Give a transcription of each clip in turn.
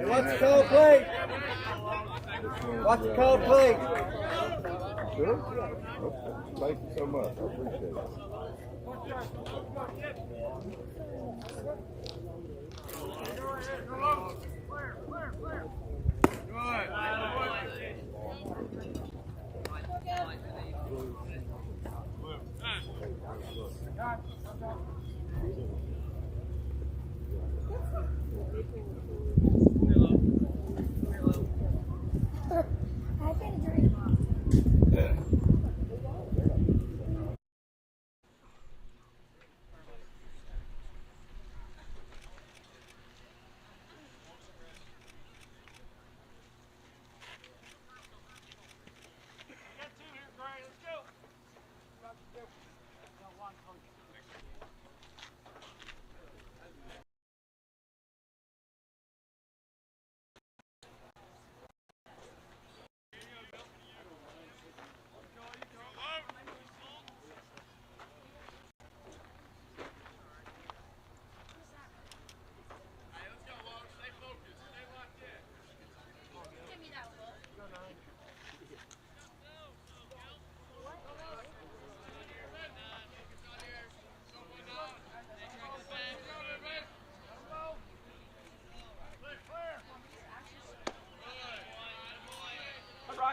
Watch the cold plate. Watch the cold plate. Sure? Thank you so much. I appreciate it. I can drink.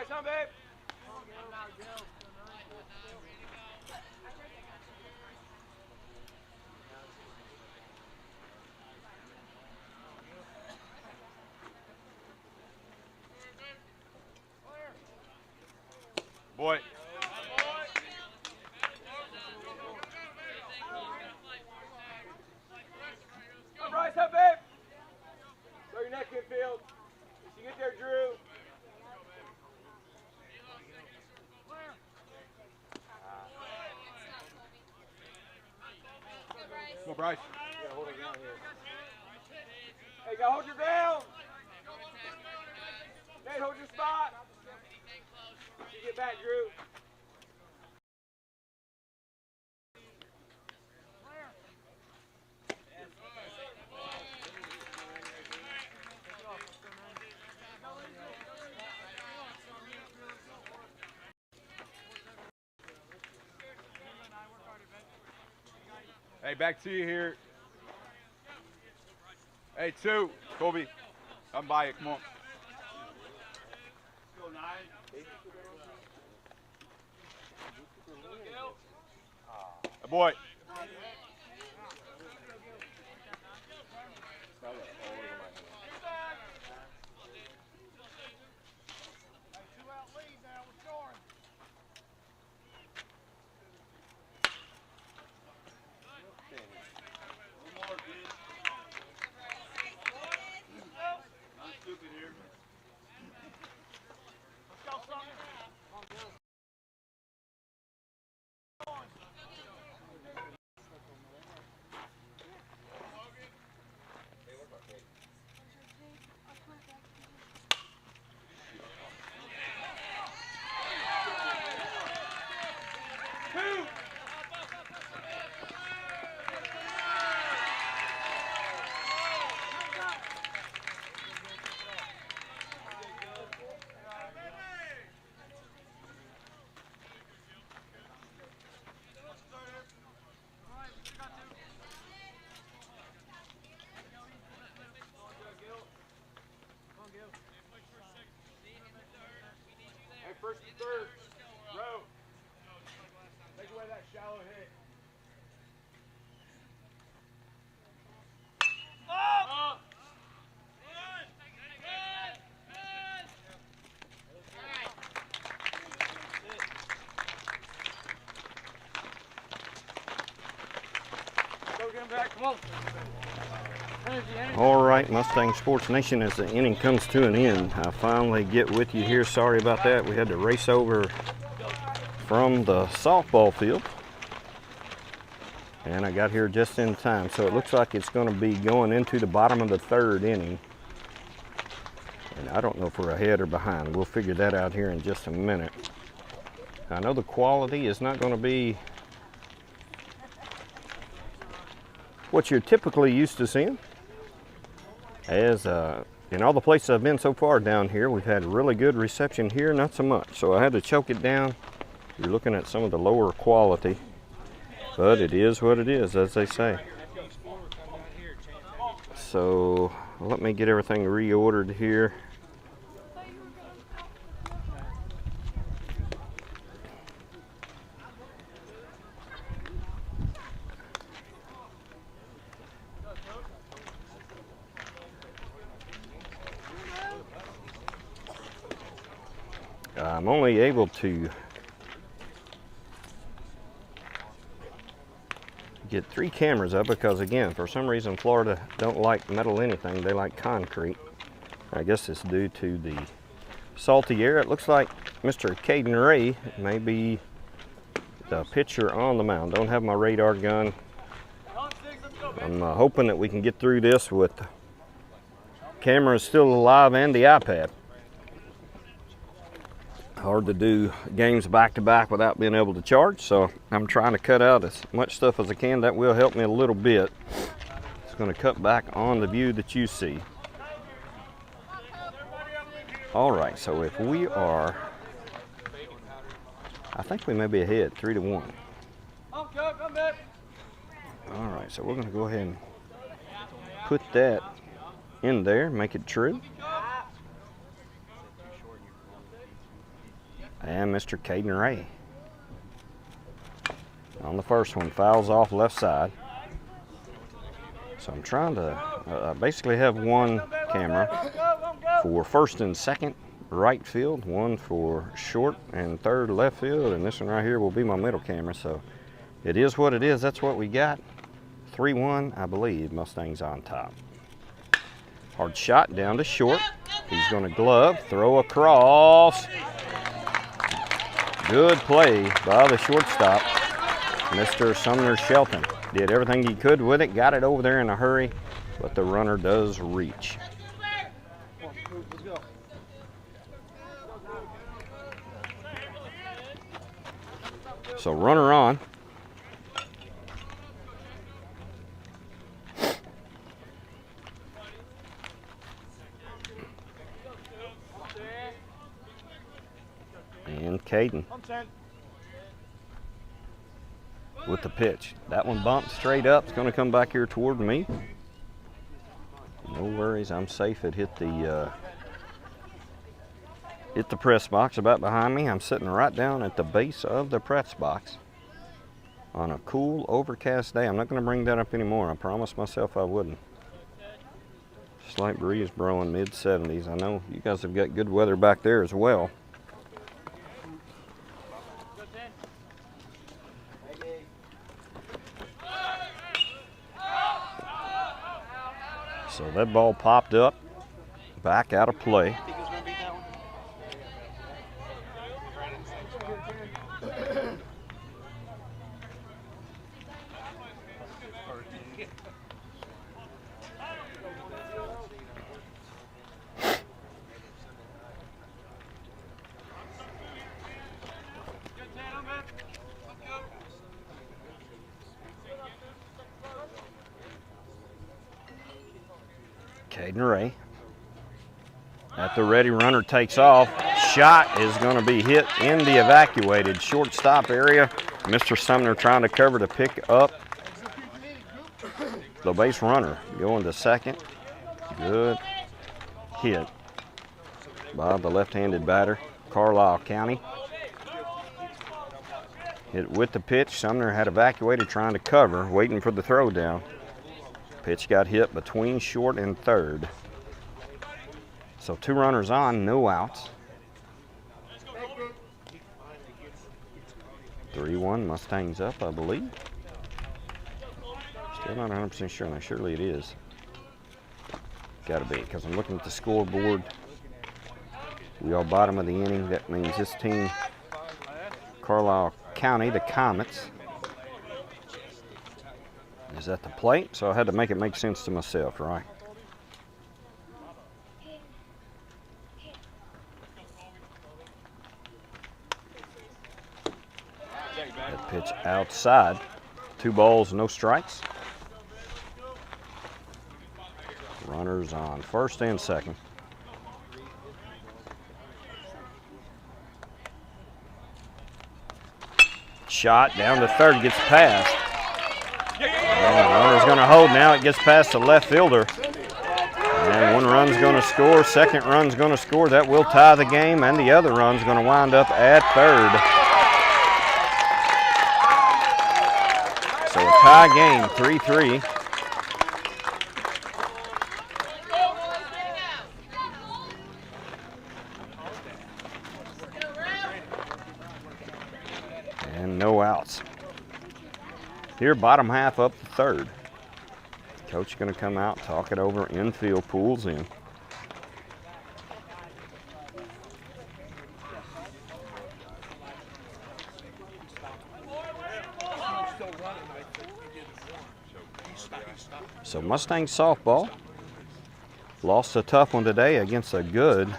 Come, babe. Boy. Come, Bryce, up, babe. Throw your neck in field. As you get there, Drew. Go, Bryce. Yeah, hold it down here. Hey, go hold your ground. Nate, hold your spot. You get back, Drew. Hey, back to you here. Hey, 2. Colby, come by it. Come on. Hey, boy. first and third. Row. Take away that shallow hit. All right, Mustang Sports Nation, as the inning comes to an end, I finally get with you here. Sorry about that. We had to race over from the softball field, and I got here just in time. So it looks like it's going to be going into the bottom of the third inning. And I don't know if we're ahead or behind. We'll figure that out here in just a minute. I know the quality is not going to be what you're typically used to seeing. As in all the places I've been so far down here, we've had really good reception. Here, not so much. So I had to choke it down. You're looking at some of the lower quality, but it is what it is, as they say. So let me get everything reordered here. I'm only able to get 3 cameras up because, again, for some reason Florida don't like metal anything. They like concrete. I guess it's due to the salty air. It looks like Mr. Caden Ray may be the pitcher on the mound. Don't have my radar gun. I'm hoping that we can get through this with the cameras still alive and the iPad. Hard to do games back to back without being able to charge, so I'm trying to cut out as much stuff as I can. That will help me a little bit. It's going to cut back on the view that you see. All right, so if we are, I think we may be ahead 3-1. All right, so we're going to go ahead and put that in there, make it true. And Mr. Caden Ray on the first one, fouls off left side. So I'm trying to basically have one camera for first and second right field, one for short and third left field, and this one right here will be my middle camera. So it is what it is. That's what we got. 3-1, I believe. Mustang's on top. Hard shot down to short. He's going to glove, throw across. Good play by the shortstop, Mr. Sumner Shelton. Did everything he could with it, got it over there in a hurry, but the runner does reach. So runner on. And Caden with the pitch. That one bumped straight up. It's going to come back here toward me. No worries, I'm safe. It hit the press box about behind me. I'm sitting right down at the base of the press box on a cool, overcast day. I'm not going to bring that up anymore. I promised myself I wouldn't. Slight breeze blowing, mid-70s. I know you guys have got good weather back there as well. So that ball popped up, back out of play. Caden Ray at the ready, runner takes off. Shot is going to be hit in the evacuated shortstop area. Mr. Sumner trying to cover to pick up the base runner. Going to second. Good hit by the left-handed batter. Carlisle County. Hit with the pitch. Sumner had evacuated trying to cover, waiting for the throw down. Pitch got hit between short and third. So 2 runners on, no outs. 3-1, Mustangs up, I believe. Still not 100% sure, now surely it is. Gotta be, because I'm looking at the scoreboard. We are bottom of the inning. That means this team, Carlisle County, the Comets, is at the plate. So I had to make it make sense to myself, right? That pitch outside. 2 balls, no strikes. Runners on first and second. Shot down to third, gets past. And runner's going to hold now. It gets past the left fielder. And 1 run's going to score. 2nd run's going to score. That will tie the game, and the other run's going to wind up at third. So a tie game, 3-3. And no outs. Here, bottom half up to third. Coach going to come out, talk it over, infield, pulls in. So Mustang softball lost a tough one today against a good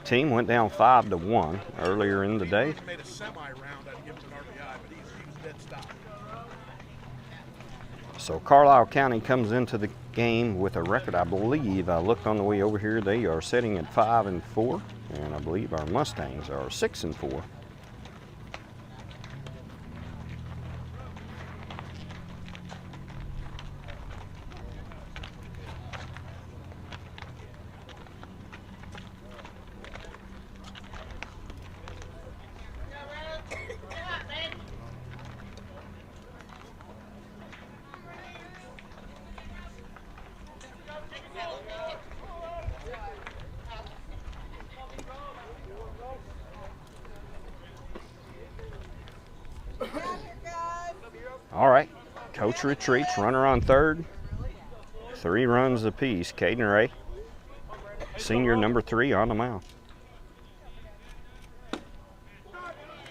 team. Went down 5-1 earlier in the day. So Carlisle County comes into the game with a record, I believe, I looked on the way over here, they are sitting at 5-4, and I believe our Mustangs are 6-4. All right, coach retreats, runner on third. 3 runs apiece. Caden Ray, senior number 3 on the mound.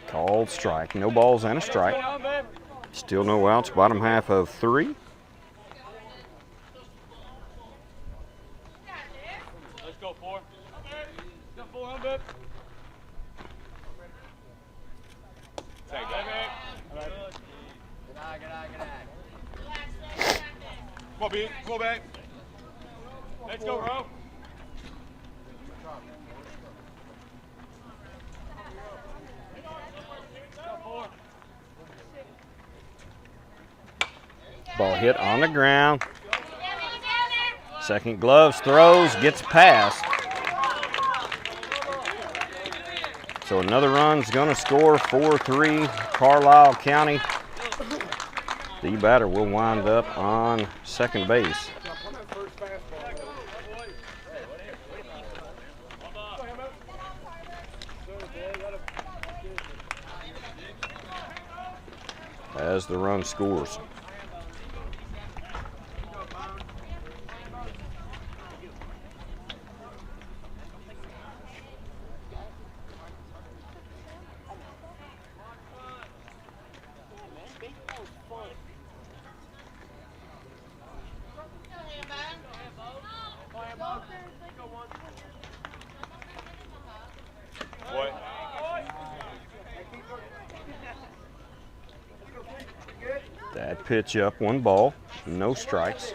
Called strike, no balls and a strike. Still no outs, bottom half of 3. Let's go 4. Let's go 4 on, babe. Take that. Come on, B. Come on, back. Let's go, bro. Ball hit on the ground. Second gloves, throws, gets past. So another run's going to score, 4-3, Carlisle County. The batter will wind up on second base. As the run scores. That pitch up, 1 ball, no strikes.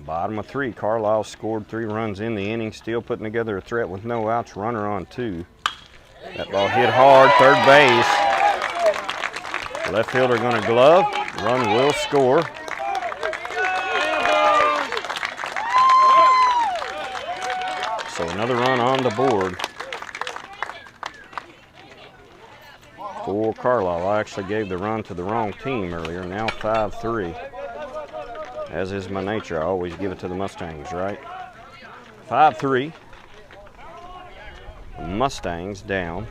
Bottom of 3, Carlisle scored 3 runs in the inning, still putting together a threat with no outs, runner on 2. That ball hit hard, third base. Left fielder going to glove, run will score. So another run on the board for Carlisle. I actually gave the run to the wrong team earlier. Now 5-3. As is my nature, I always give it to the Mustangs, right? 5-3. Mustangs down.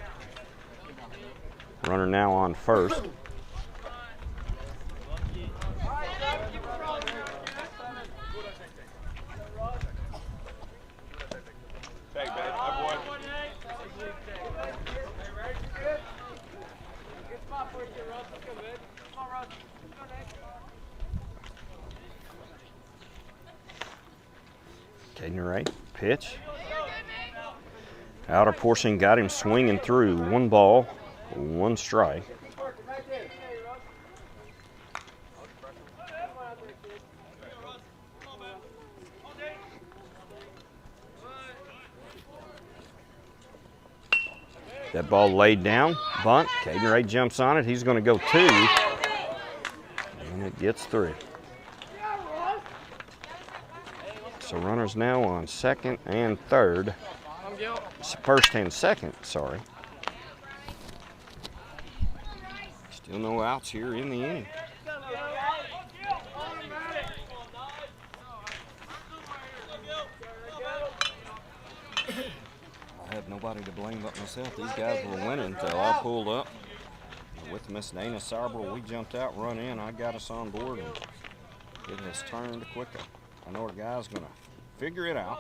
Runner now on first. Caden Ray, pitch. Outer portion got him swinging through. 1 ball, 1 strike. That ball laid down, bunt. Caden Ray jumps on it. He's going to go 2, and it gets 3. So runners now on second and third. First and second, sorry. Still no outs here in the inning. I had nobody to blame but myself. These guys were winning until I pulled up. With Miss Dana Sauber, we jumped out, run in. I got us on board, and it has turned quicker. I know our guy's going to figure it out.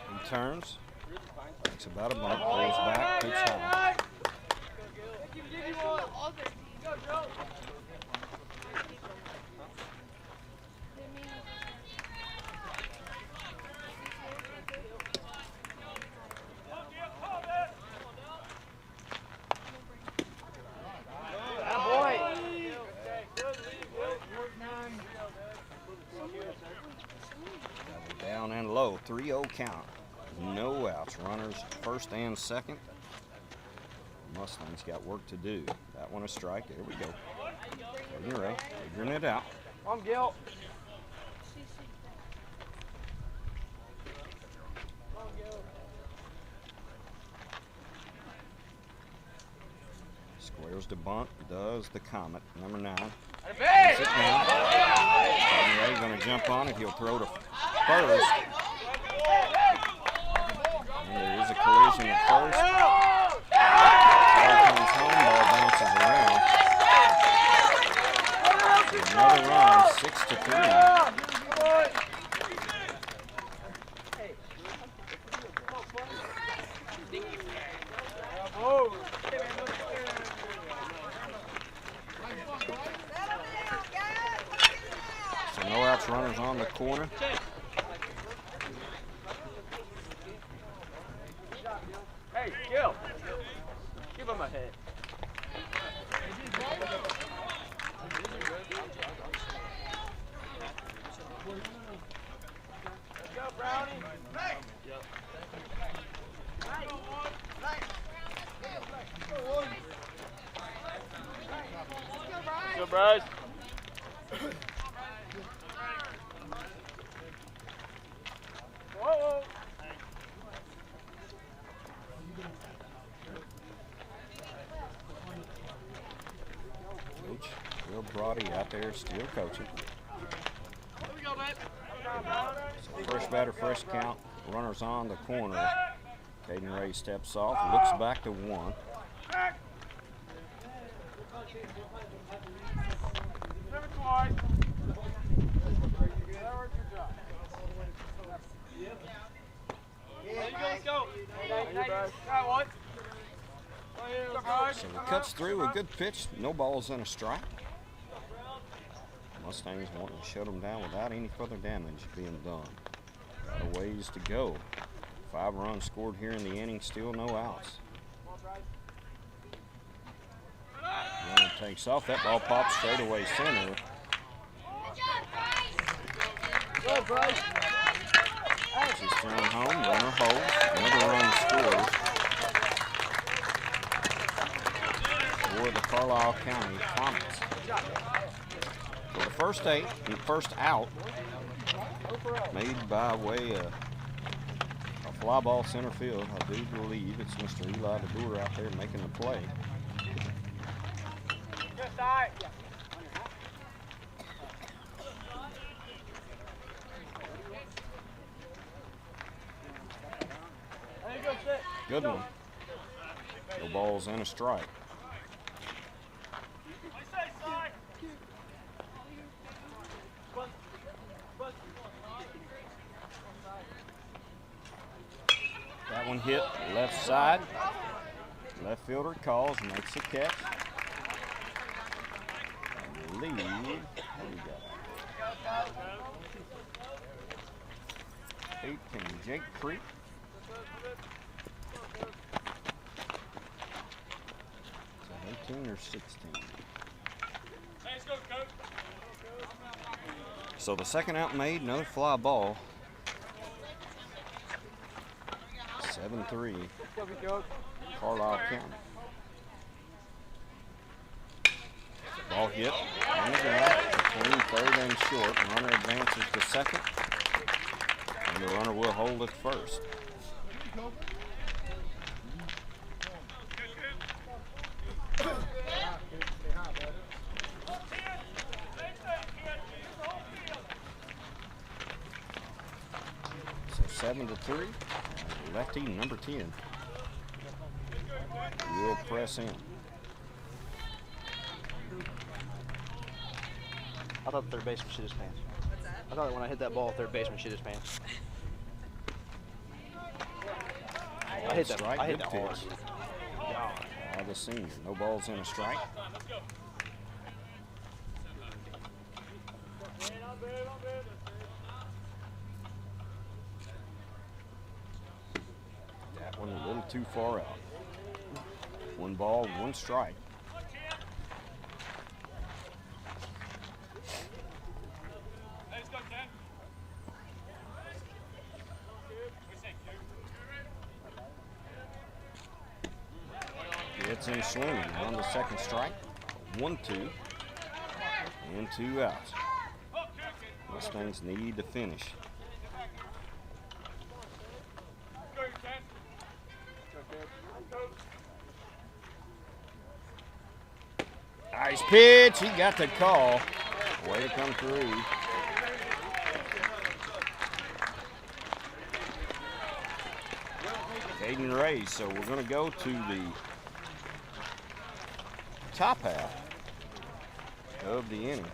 He turns. Takes about a bunt, pulls back, pitch high. Down and low, 3-0 count. No outs. Runners first and second. Mustangs got work to do. That one a strike. There we go. Caden Ray figuring it out. I'm Gil. Squares the bunt. Does the Comet. Number 9. Hey! Sit down. Caden Ray going to jump on it. He'll throw to first. And there is a collision at first. Ball comes home, ball bounces around. Another run, 6-3. So no outs, runners on the corner. Hey, Gil. Give him a hit. Let's go, Brownie. Yep. Go, Bryce. Whoa. Coach Will Brody out there still coaching. So first batter, fresh count. Runners on the corner. Caden Ray steps off, looks back to 1. Never twice. Let's go. Got one. So he cuts through a good pitch, no balls and a strike. Mustangs wanting to shut them down without any further damage being done. Got a ways to go. 5 runs scored here in the inning, still no outs. Runner takes off. That ball pops straight away center. Go, Bryce. She's thrown home. Runner holds. Another run scores for the Carlisle County Comets. For the first out, made by way of a fly ball center field. I do believe it's Mr. Eli DeBoer out there making the play. Good one. No balls and a strike. That one hit left side. Left fielder calls, makes a catch. I believe, what do we got? 18, Jake Creek. Is that 18 or 16? So the second out made, another fly ball. 7-3, Carlisle County. Ball hit on the ground between third and short. Runner advances to second, and the runner will hold at first. So 7-3. Lefty number 10 will press in. I thought the third baseman shit his pants. I thought when I hit that ball, third baseman shit his pants. I hit that hard. By the senior. No balls and a strike. That one a little too far out. One ball, one strike. Gets in swinging on the second strike. 1-2 and 2 outs. Mustangs need to finish. Nice pitch. He got the call. Way to come through. Caden Ray. So we're going to go to the top half of the inning.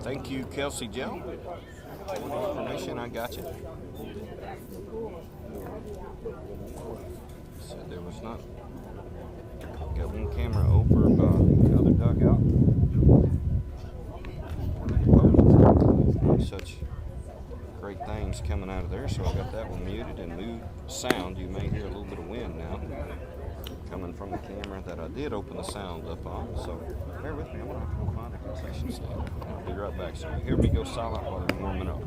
Thank you, Kelsey Joe. Permission, I got you. Said there was not. Got one camera over by the other dugout. Such great things coming out of there, so I got that one muted and moved sound. You may hear a little bit of wind now coming from the camera that I did open the sound up on. So bear with me, I'm going to go find a concession stand. I'll be right back. So you hear me go silent while they're warming up.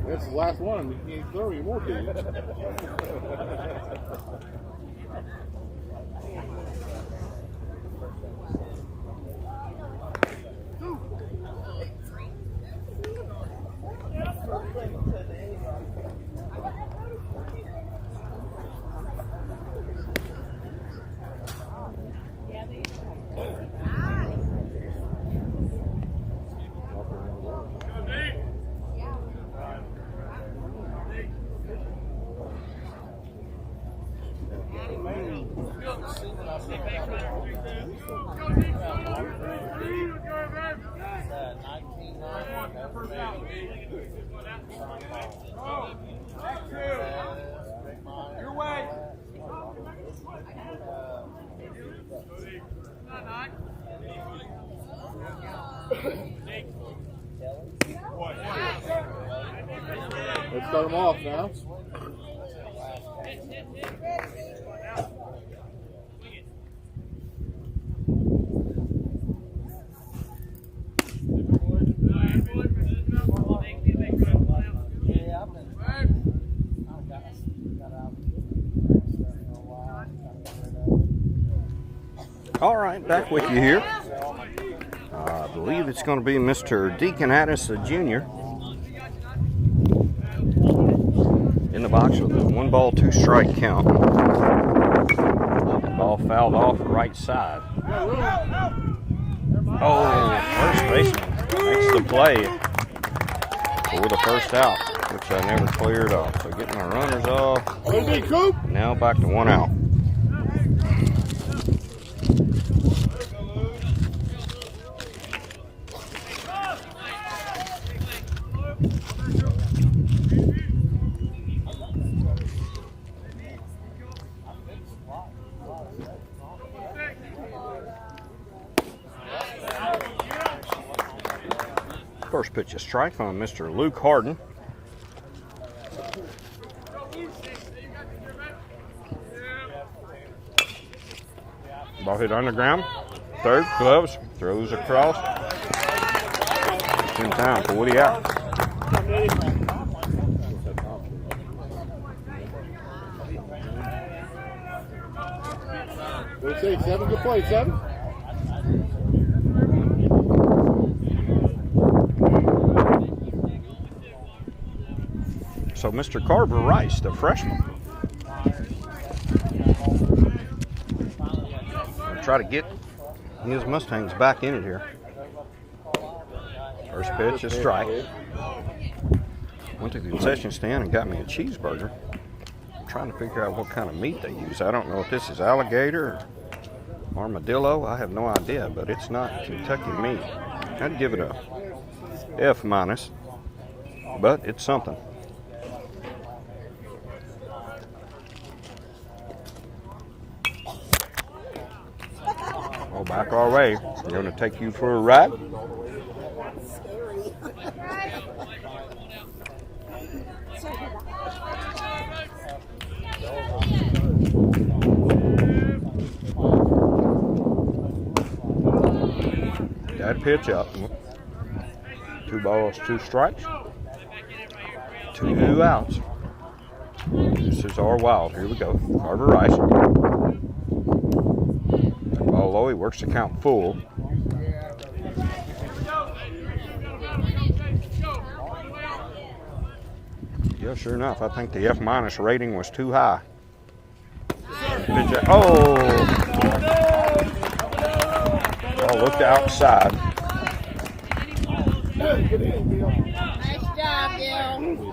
That's the last one. You can't throw any more to you. Your way. Let's start them off now. All right, back with you here. I believe it's going to be Mr. Deacon Addis, the junior, in the box with a 1-ball, 2-strike count. Ball fouled off right side. Oh, first baseman makes the play for the first out, which I never cleared off. So getting my runners off. Now back to 1 out. First pitch, a strike on Mr. Luke Harden. Ball hit on the ground. Third, gloves, throws across. In time for Woody out. What do you say, 7? Good play, 7. So Mr. Carver Rice, the freshman, try to get his Mustangs back in it here. First pitch, a strike. Went to the concession stand and got me a cheeseburger. I'm trying to figure out what kind of meat they use. I don't know if this is alligator or armadillo. I have no idea, but it's not Kentucky meat. I'd give it a F-, but it's something. Oh, back our way. We're going to take you for a ride. That pitch up. 2 balls, 2 strikes. 2 outs. This is our wild. Here we go. Carver Rice. Ball low. He works the count full. Yeah, sure enough. I think the F- rating was too high. Oh! Ball looked outside. Nice job, Gil.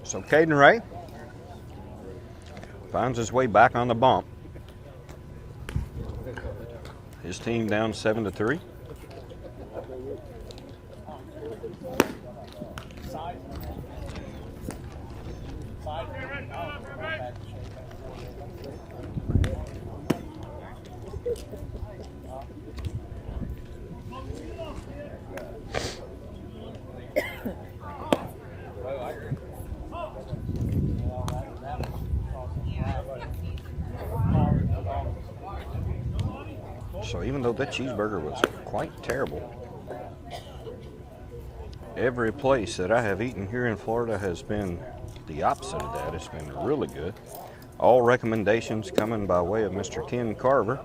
So Caden Ray finds his way back on the bump. His team down 7-3. So even though that cheeseburger was quite terrible, every place that I have eaten here in Florida has been the opposite of that. It's been really good. All recommendations coming by way of Mr. Ken Carver.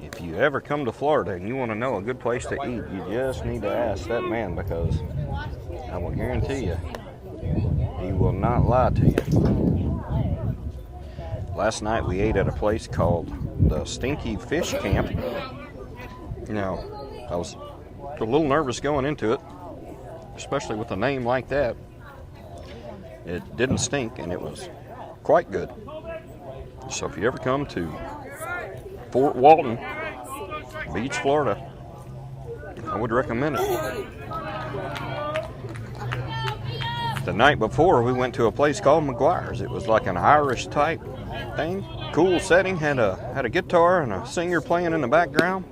If you ever come to Florida and you want to know a good place to eat, you just need to ask that man, because I will guarantee you, he will not lie to you. Last night we ate at a place called the Stinky Fish Camp. Now, I was a little nervous going into it, especially with a name like that. It didn't stink, and it was quite good. So if you ever come to Fort Walton Beach, Florida, I would recommend it. The night before, we went to a place called McGuire's. It was like an Irish type thing. Cool setting, had a guitar and a singer playing in the background.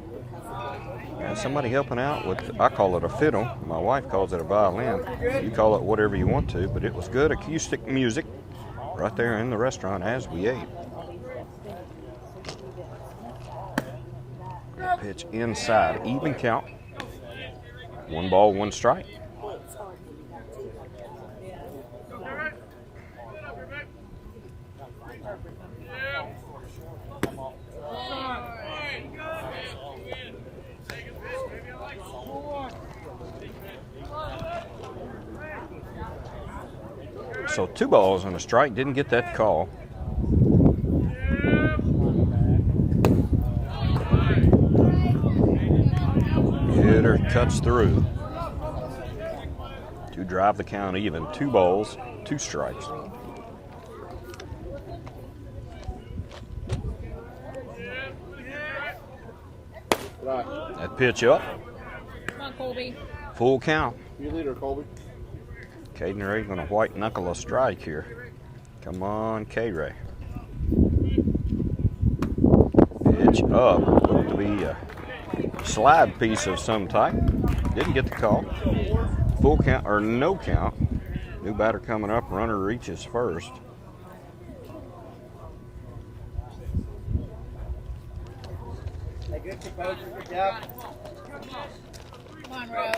And somebody helping out with, I call it a fiddle. My wife calls it a violin. You call it whatever you want to, but it was good acoustic music right there in the restaurant as we ate. Pitch inside, even count. 1 ball, 1 strike. So 2 balls and a strike, didn't get that call. Hitter cuts through to drive the count even. 2 balls, 2 strikes. That pitch up. Come on, Colby. Full count. You leader, Colby. Caden Ray going to white knuckle a strike here. Come on, K-Ray. Pitch up. Looked to be a slide piece of some type. Didn't get the call. Full count, or no count. New batter coming up. Runner reaches first. Hey, good composure, good job. Come on, Rob.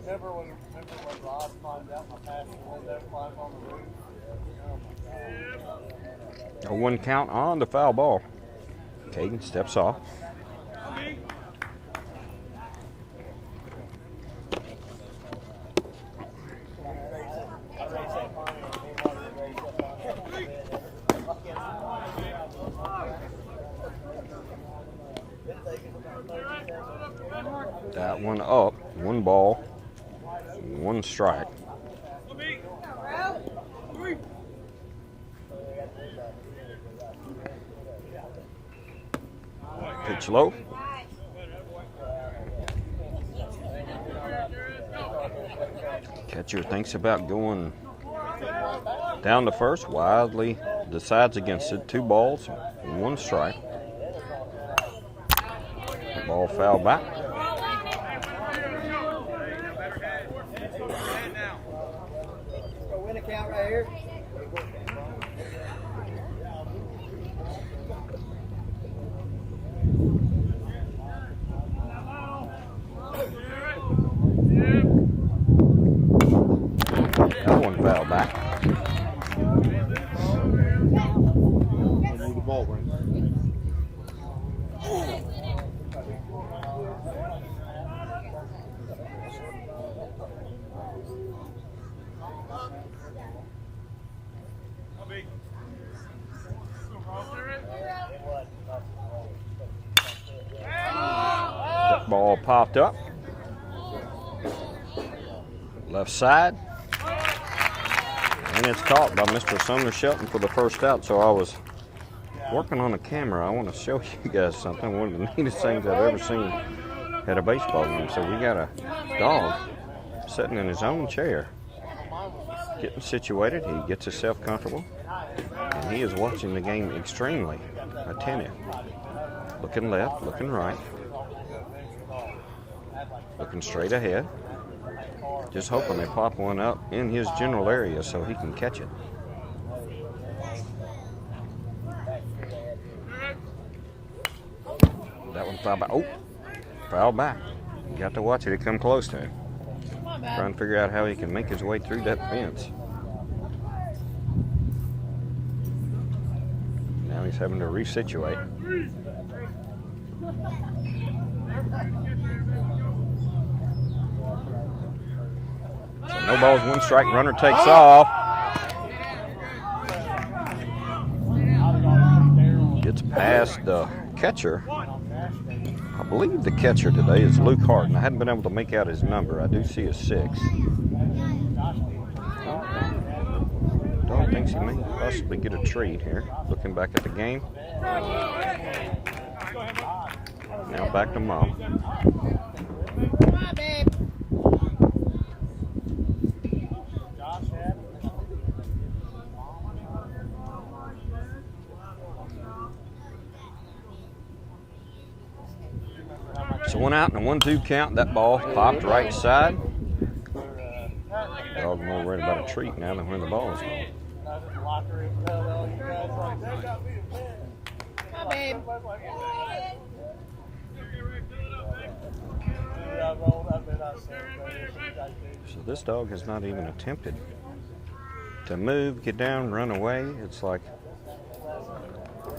Remember when Rob climbed out my pasture window, climbed on the roof? Oh my God. A 1 count on the foul ball. Caden steps off. That one up. 1 ball, 1 strike. Pitch low. Catcher thinks about going down to first. Wildly decides against it. 2 balls, 1 strike. Ball foul back. Go win a count right here. That one foul back. I need the ball ring. That ball popped up. Left side. And it's caught by Mr. Sumner Shelton for the first out. So I was working on a camera. I want to show you guys something. One of the neatest things I've ever seen at a baseball game. So we got a dog sitting in his own chair, getting situated. He gets himself comfortable. And he is watching the game extremely attentive. Looking left, looking right. Looking straight ahead. Just hoping they pop one up in his general area so he can catch it. That one fouled back. Oh, fouled back. Got to watch it. It come close to him. Trying to figure out how he can make his way through that fence. Now he's having to resituate. So no balls, one strike. Runner takes off. Gets past the catcher. I believe the catcher today is Luke Harden. I hadn't been able to make out his number. I do see a 6. Dog thinks he may possibly get a treat here. Looking back at the game. Now back to Mom. Come on, babe. So one out and a 1-2 count. That ball popped right side. Dog more worried about a treat now than where the ball is going. Come on, babe. So this dog has not even attempted to move, get down, run away. It's like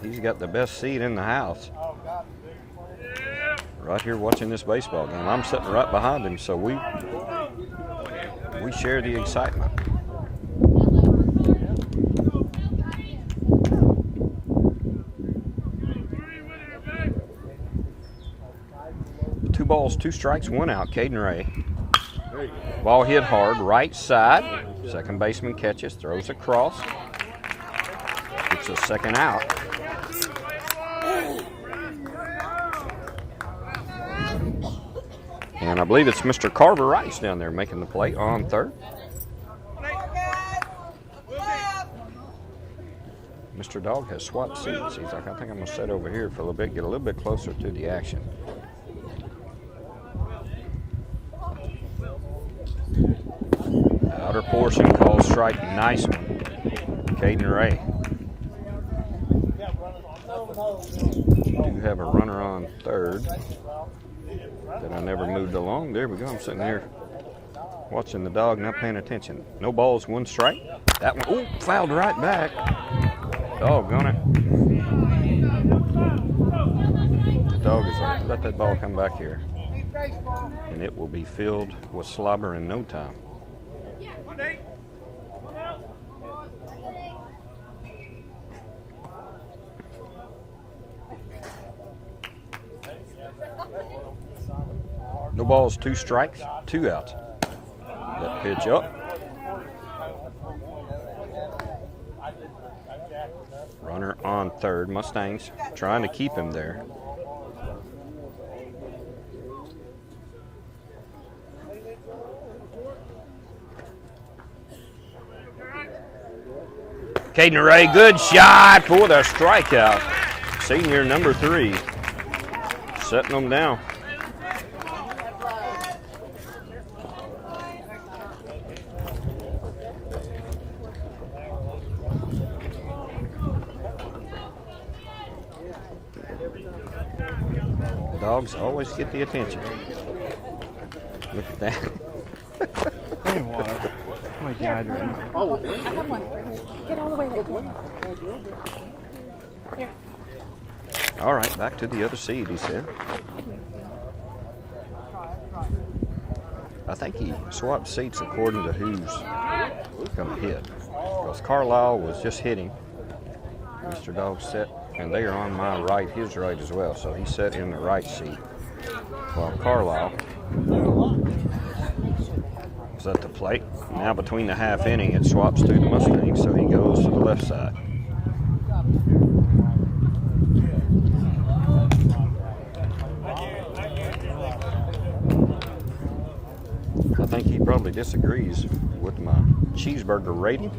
he's got the best seat in the house. Right here watching this baseball game. I'm sitting right behind him, so we share the excitement. Two balls, 2 strikes, 1 out. Caden Ray. Ball hit hard, right side. Second baseman catches, throws across. Gets a second out. And I believe it's Mr. Carver Rice down there making the play on third. Mr. Dog has swapped seats. He's like, I think I'm going to sit over here for a little bit, get a little bit closer to the action. Outer portion, call strike, nice one. Caden Ray. Do have a runner on third that I never moved along. There we go. I'm sitting here watching the dog, not paying attention. No balls, 1 strike. That one, ooh, fouled right back. Doggone it. The dog is like, let that ball come back here. And it will be filled with slobber in no time. No balls, 2 strikes, 2 outs. That pitch up. Runner on third. Mustangs trying to keep him there. Caden Ray, good shot for the strikeout. Senior number 3. Setting them down. Dogs always get the attention. Look at that. Hey, water. Oh my God. I have one. Get all the way there. Here. All right, back to the other seat, he said. I think he swapped seats according to who's going to hit. Because Carlisle was just hitting. Mr. Dog set, and they are on my right, his right as well. So he sat in the right seat. While Carlisle was at the plate. Now between the half inning, it swaps to the Mustang, so he goes to the left side. I think he probably disagrees with my cheeseburger rating.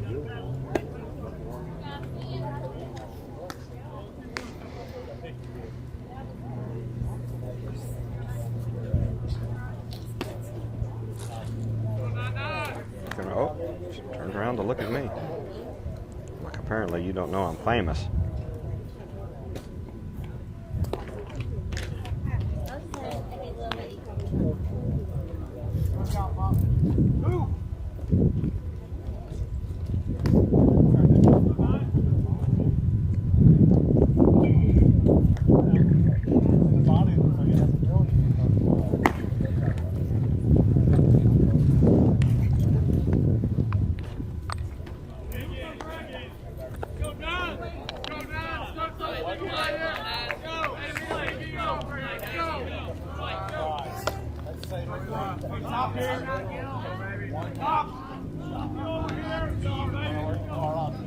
gonna, oh, she turned around to look at me. Like apparently you don't know I'm famous.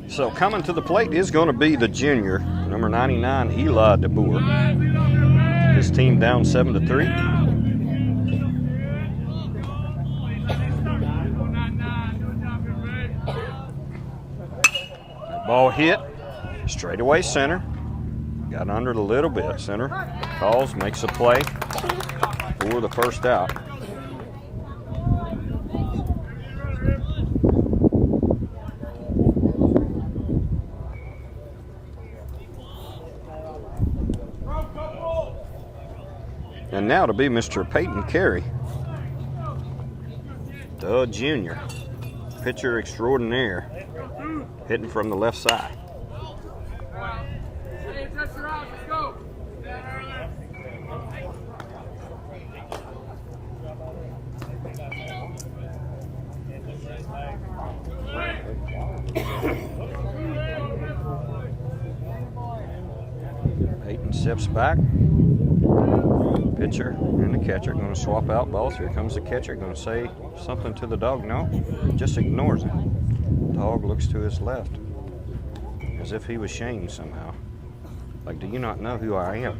So coming to the plate is going to be the junior, number 99, Eli DeBoer. His team down 7-3. Ball hit, straightaway center. Got under it a little bit. Center calls, makes a play for the first out. And now to be Mr. Peyton Carey, the junior, pitcher extraordinaire, hitting from the left side. Peyton steps back. Pitcher and the catcher going to swap out balls. Here comes the catcher, going to say something to the dog. No, just ignores him. Dog looks to his left as if he was shamed somehow. Like, do you not know who I am?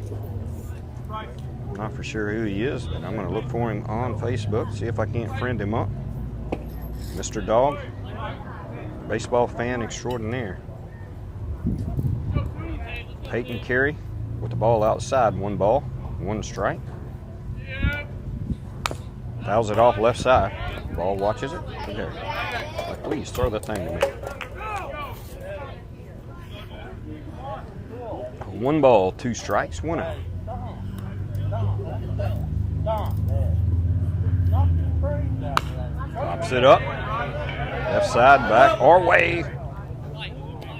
I'm not for sure who he is, but I'm going to look for him on Facebook, see if I can't friend him up. Mr. Dog, baseball fan extraordinaire. Peyton Carey with the ball outside, 1 ball, 1 strike. Fouls it off left side. Ball watches it. There. Like, please throw that thing to me. 1 ball, 2 strikes, 1 out. Pops it up. Left side, back, or way.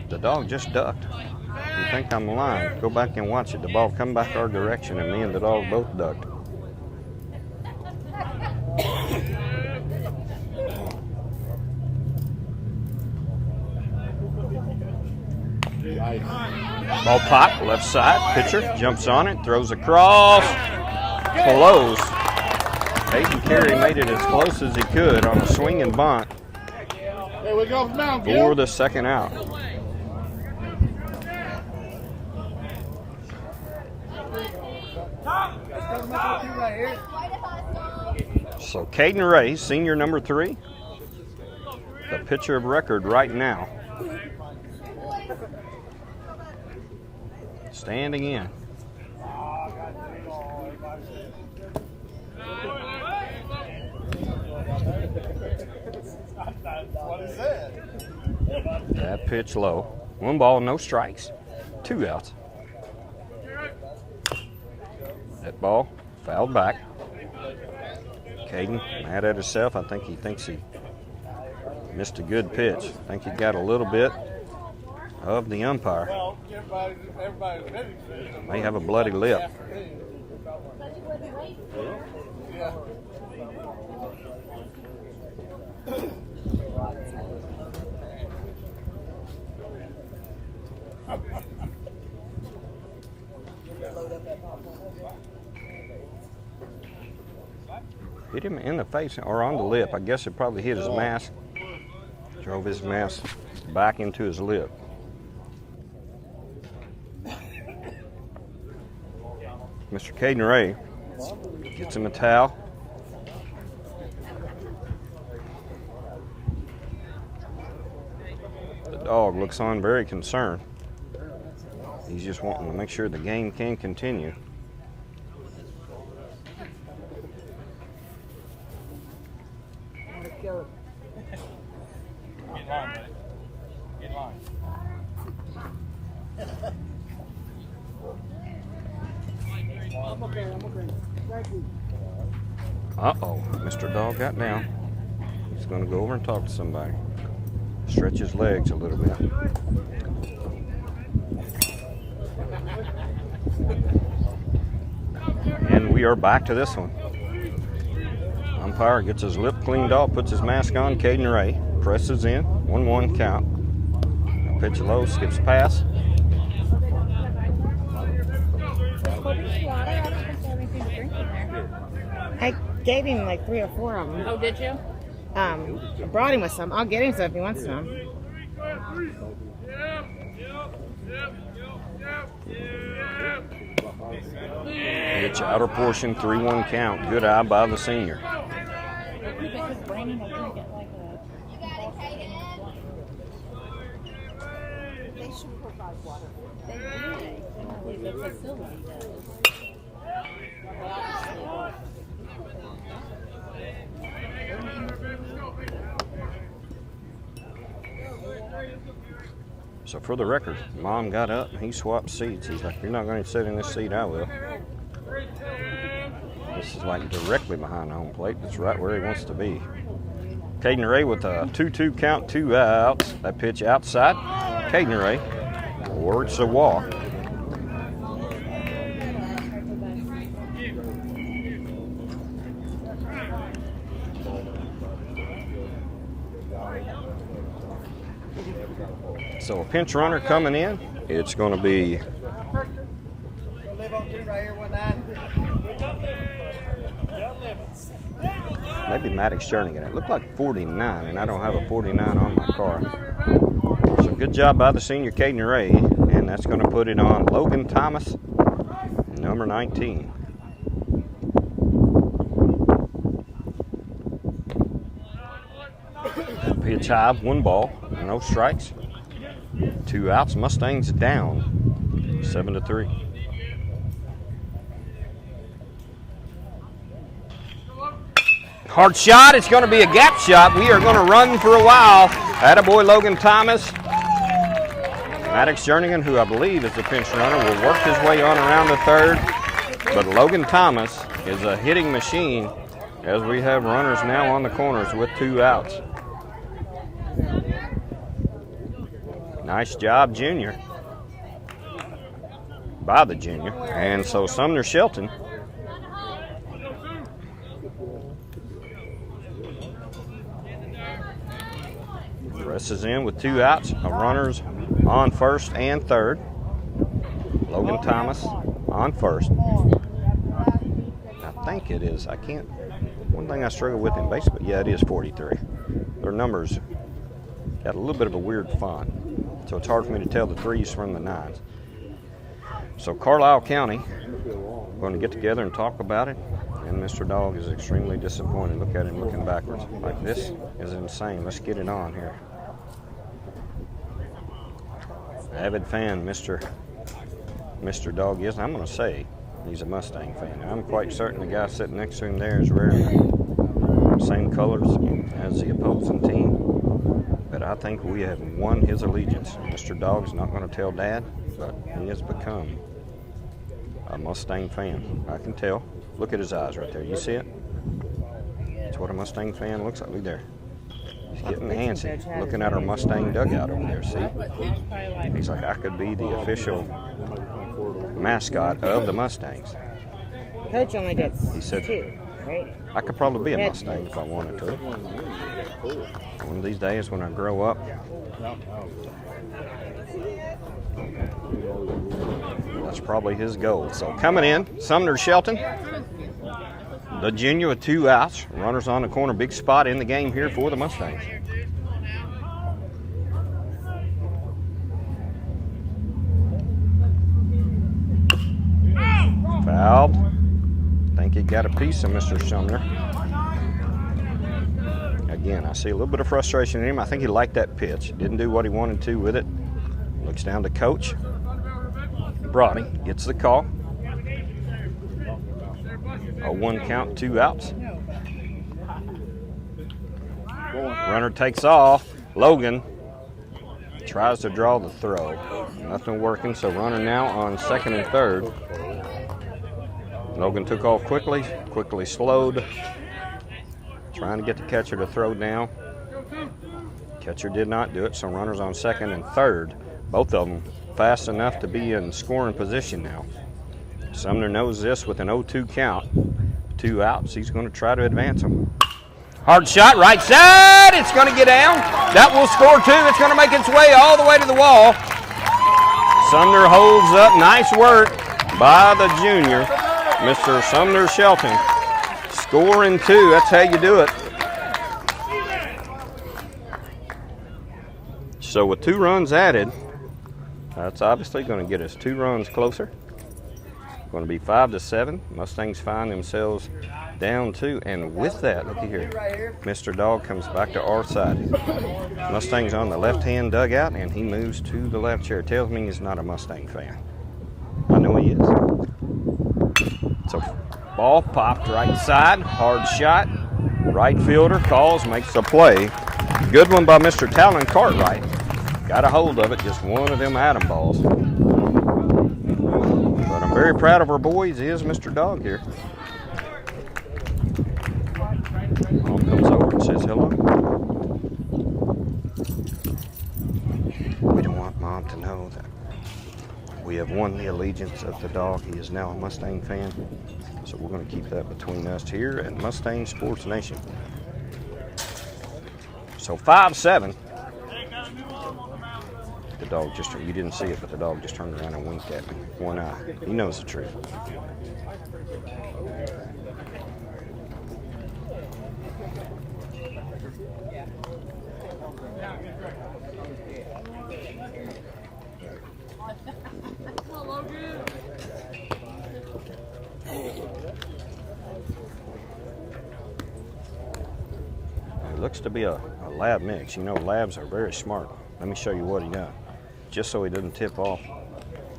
The dog just ducked. You think I'm lying? Go back and watch it. The ball come back our direction, and me and the dog both ducked. Ball pop, left side. Pitcher jumps on it, throws across. Close. Peyton Carey made it as close as he could on a swing and bunt for the second out. So Caden Ray, senior number 3, the pitcher of record right now. Standing in. That pitch low. 1 ball, no strikes. 2 outs. That ball fouled back. Caden mad at himself. I think he thinks he missed a good pitch. I think he got a little bit of the umpire. May have a bloody lip. Hit him in the face or on the lip. I guess it probably hit his mask. Drove his mask back into his lip. Mr. Caden Ray gets him a towel. The dog looks on very concerned. He's just wanting to make sure the game can continue. Get in line, buddy. Get in line. I'm okay. Thank you. Uh-oh, Mr. Dog got down. He's gonna go over and talk to somebody. Stretch his legs a little bit. And we are back to this one. Umpire gets his lip cleaned off, puts his mask on. Caden Ray presses in. 1-1 count. Pitch low, skips pass. I gave him like 3 or 4 of them. Oh, did you? I brought him with some. I'll get him some if he wants some. Pitch outer portion, 3-1 count. Good eye by the senior. They should provide water. The facility does. So for the record, Mom got up and he swapped seats. He's like, "You're not going to sit in this seat, I will." This is like directly behind the home plate. It's right where he wants to be. Caden Ray with a 2-2 count, 2 outs. That pitch outside. Caden Ray works a walk. So a pinch runner coming in. It's going to be maybe Maddox Jernigan. It looked like 49, and I don't have a 49 on my car. So good job by the senior Caden Ray, and that's going to put it on Logan Thomas, number 19. Pitch high, 1 ball, no strikes. 2 outs. Mustangs down 7-3. Hard shot. It's going to be a gap shot. We are going to run for a while. Attaboy Logan Thomas. Maddox Jernigan, who I believe is the pinch runner, will work his way on around the third. But Logan Thomas is a hitting machine as we have runners now on the corners with 2 outs. Nice job, junior, by the junior. And so Sumner Shelton presses in with 2 outs. Runners on first and third. Logan Thomas on first. I think it is. I can't. One thing I struggle with in baseball, yeah, it is 43. Their numbers got a little bit of a weird font, so it's hard for me to tell the 3s from the 9s. So Carlisle County, we're going to get together and talk about it, and Mr. Dog is extremely disappointed. Look at him looking backwards. Like, this is insane. Let's get it on here. Avid fan, Mr. Dog is. I'm going to say he's a Mustang fan. I'm quite certain the guy sitting next to him there is wearing the same colors as the opposing team. But I think we have won his allegiance. Mr. Dog's not going to tell Dad, but he has become a Mustang fan. I can tell. Look at his eyes right there. You see it? That's what a Mustang fan looks like. Look there. He's getting antsy, looking at our Mustang dugout over there. See? He's like, I could be the official mascot of the Mustangs. Coach only gets He said, 2, right? I could probably be a Mustang if I wanted to. One of these days when I grow up, that's probably his goal. So coming in, Sumner Shelton, the junior with 2 outs. Runners on the corner. Big spot in the game here for the Mustangs. Fouled. Think he got a piece of Mr. Sumner. Again, I see a little bit of frustration in him. I think he liked that pitch. Didn't do what he wanted to with it. Looks down to Coach. Brody gets the call. A 1 count, 2 outs. Runner takes off. Logan tries to draw the throw. Nothing working, so runner now on second and third. Logan took off quickly slowed. Trying to get the catcher to throw down. Catcher did not do it, so runners on second and third. Both of them fast enough to be in scoring position now. Sumner knows this with an 0-2 count. 2 outs, he's going to try to advance them. Hard shot, right side, it's going to get down. That will score 2, it's going to make its way all the way to the wall. Sumner holds up, nice work by the junior, Mr. Sumner Shelton. Scoring 2, that's how you do it. So with 2 runs added, that's obviously going to get us 2 runs closer. Going to be 5-7. Mustangs find themselves down 2, and with that, looky here, Mr. Dog comes back to our side. Mustang's on the left-hand dugout, and he moves to the left chair. Tells me he's not a Mustang fan. I know he is. So ball popped right side, hard shot. Right fielder calls, makes the play. Good one by Mr. Talon Cartwright. Got a hold of it, just one of them atom balls. But I'm very proud of our boys. He is Mr. Dog here. Mom comes over and says hello. We don't want Mom to know that we have won the allegiance of the dog. He is now a Mustang fan. So we're going to keep that between us here at Mustang Sports Nation. So 5-7. The dog just, you didn't see it, but the dog just turned around and winked at me. One eye. He knows the truth. It looks to be a lab mix. You know, labs are very smart. Let me show you what he done. Just so he doesn't tip off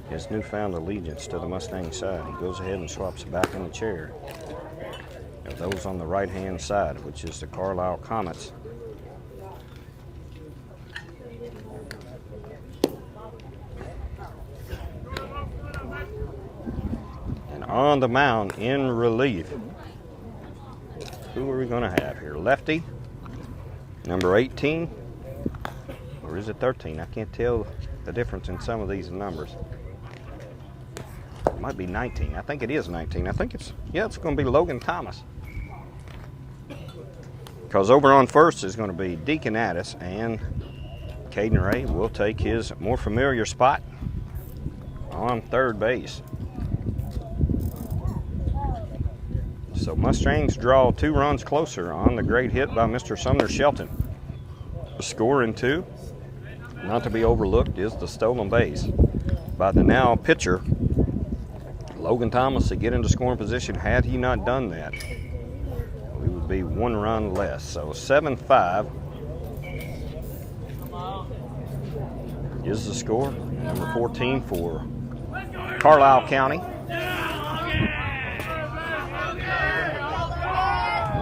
his newfound allegiance to the Mustang side, he goes ahead and swaps it back in the chair. Now, those on the right-hand side, which is the Carlisle Comets. And on the mound in relief, who are we going to have here? Lefty, number 18. Or is it 13? I can't tell the difference in some of these numbers. It might be 19. I think it is 19. I think it's going to be Logan Thomas. Because over on first is going to be Deacon Addis, and Caden Ray will take his more familiar spot on third base. So Mustangs draw 2 runs closer on the great hit by Mr. Sumner Shelton. Scoring 2. Not to be overlooked is the stolen base by the now pitcher, Logan Thomas, to get into scoring position. Had he not done that, we would be 1 run less. So 7-5 is the score. Number 14 for Carlisle County.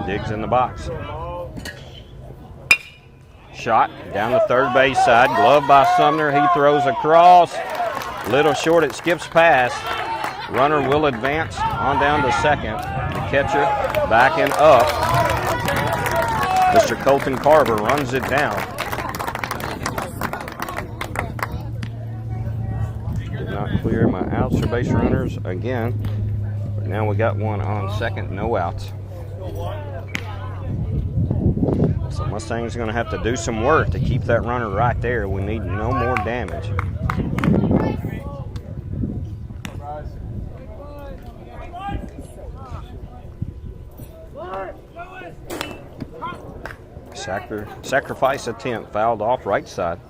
Diggs in the box. Shot down the third base side, glove by Sumner. He throws across, little short, it skips past. Runner will advance on down to second. The catcher backing up. Mr. Colton Carver runs it down. Did not clear my outs or base runners again, but now we got one on second, no outs. So Mustang's going to have to do some work to keep that runner right there. We need no more damage. Sacrifice attempt fouled off right side.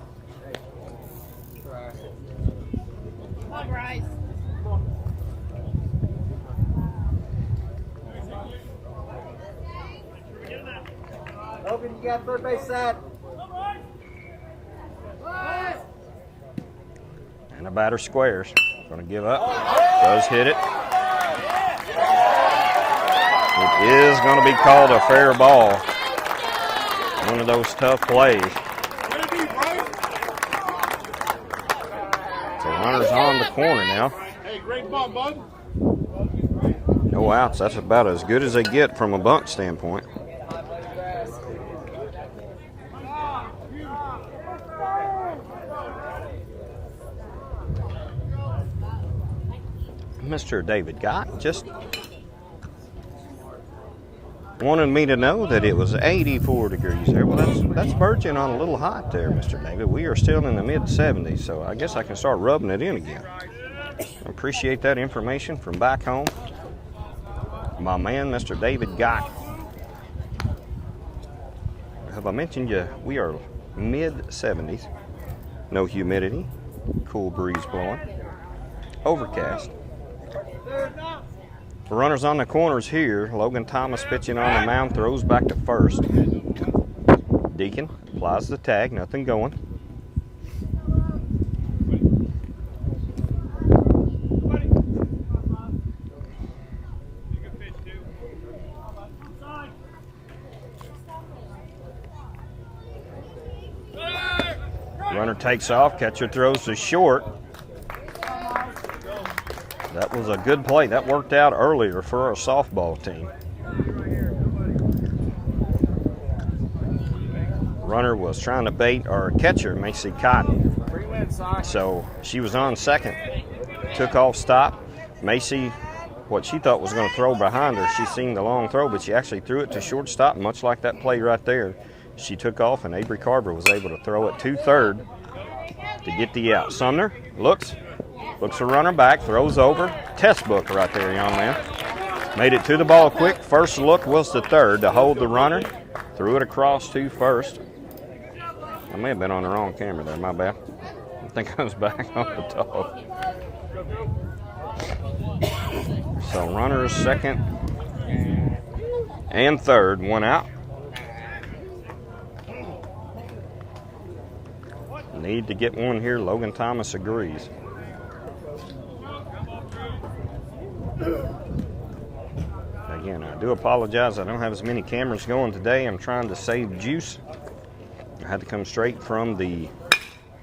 Logan, you got third base side. And a batter squares. Going to give up. Does hit it. It is going to be called a fair ball. One of those tough plays. So runner's on the corner now. Hey, great ball, bud. No outs. That's about as good as they get from a bunt standpoint. Mr. David Gott just wanted me to know that it was 84 degrees there. Well, that's verging on a little hot there, Mr. David. We are still in the mid-70s, so I guess I can start rubbing it in again. I appreciate that information from back home. My man, Mr. David Gott. Have I mentioned you? We are mid-70s. No humidity. Cool breeze blowing. Overcast. Runners on the corners here. Logan Thomas pitching on the mound, throws back to first. Deacon applies the tag, nothing going. Runner takes off, catcher throws to short. That was a good play. That worked out earlier for our softball team. Runner was trying to bait our catcher, Macy Cotton. So she was on second. Took off, stop. Macy, what she thought was going to throw behind her, she seen the long throw, but she actually threw it to shortstop, much like that play right there. She took off, and Avery Carver was able to throw it to third to get the out. Sumner looks the runner back, throws over. Test book right there, young man. Made it to the ball quick. First look was the third to hold the runner. Threw it across to first. I may have been on the wrong camera there, my bad. I think I was back on the top. So runners second and third, one out. Need to get one here. Logan Thomas agrees. Again, I do apologize. I don't have as many cameras going today. I'm trying to save juice. I had to come straight from the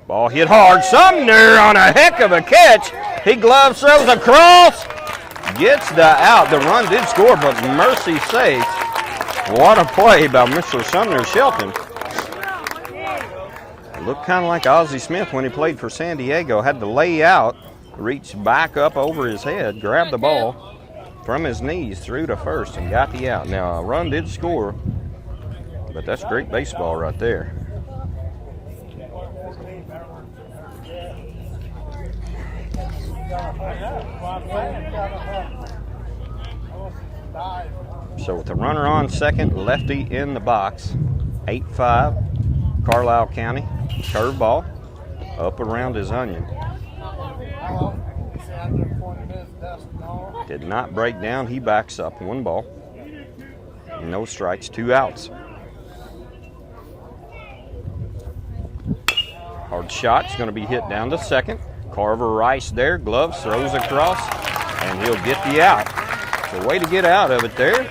ball. Hit hard. Sumner on a heck of a catch. He glove throws across. Gets the out. The run did score, but mercy sakes. What a play by Mr. Sumner Shelton. Looked kind of like Ozzie Smith when he played for San Diego. Had to lay out, reach back up over his head, grab the ball from his knees, through to first, and got the out. Now, a run did score, but that's great baseball right there. So with the runner on second, lefty in the box, 8-5, Carlisle County. Curveball up around his onion. Did not break down. He backs up. 1 ball. No strikes, 2 outs. Hard shot's going to be hit down to second. Carver Rice there. Gloves, throws across, and he'll get the out. The way to get out of it there.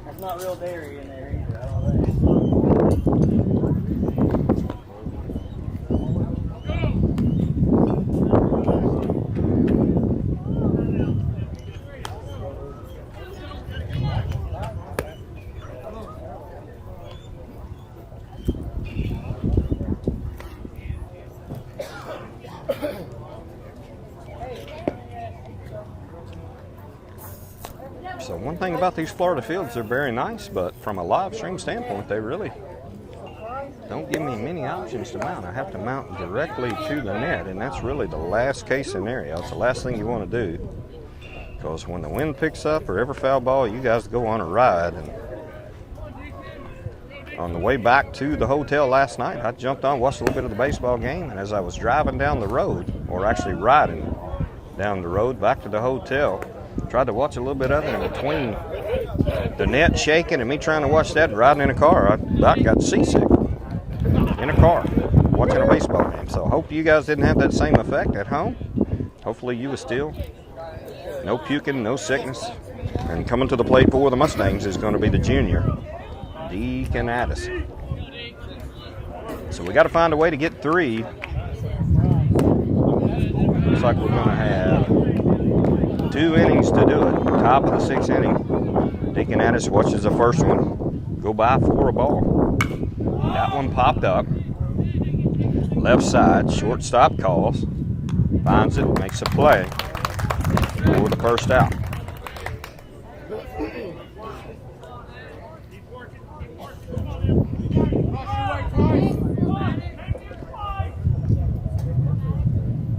That's not real dairy in there either. I don't know. So one thing about these Florida fields, they're very nice, but from a live stream standpoint, they really don't give me many options to mount. I have to mount directly to the net, and that's really the last case scenario. It's the last thing you want to do, because when the wind picks up or ever foul ball, you guys go on a ride. And on the way back to the hotel last night, I jumped on, watched a little bit of the baseball game, and as I was driving down the road, or actually riding down the road back to the hotel, tried to watch a little bit of it, in between the net shaking and me trying to watch that riding in a car, I about got seasick in a car watching a baseball game. So I hope you guys didn't have that same effect at home. Hopefully you were still no puking, no sickness. And coming to the plate for the Mustangs is going to be the junior, Deacon Addison. So we got to find a way to get 3. Looks like we're going to have 2 innings to do it. Top of the 6th inning. Deacon Addison watches the first one go by for a ball. That one popped up. Left side, shortstop calls. Finds it, makes a play for the first out.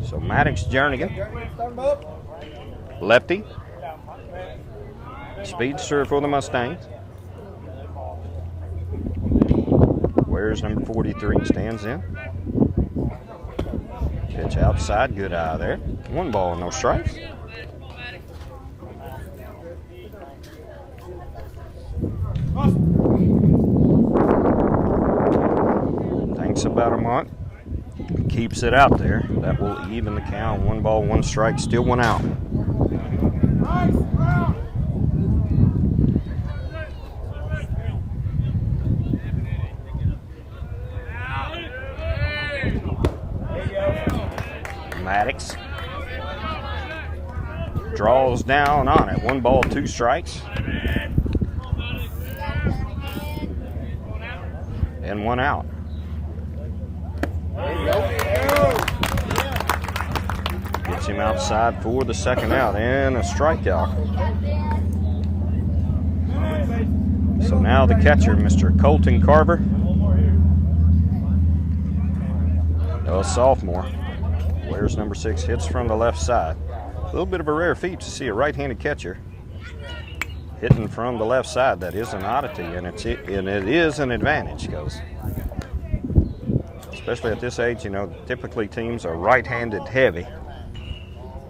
So Maddox Jernigan, lefty, speedster for the Mustangs. Wears number 43, stands in. Pitch outside, good eye there. 1 ball, no strikes. Thanks about a month. Keeps it out there. That will even the count. 1 ball, 1 strike, still 1 out. Maddox draws down on it. 1 ball, 2 strikes. And 1 out. Gets him outside for the 2nd out and a strikeout. So now the catcher, Mr. Colton Carver, a sophomore. Wears number 6, hits from the left side. A little bit of a rare feat to see a right-handed catcher hitting from the left side. That is an oddity, and it is an advantage, because especially at this age, you know, typically teams are right-handed heavy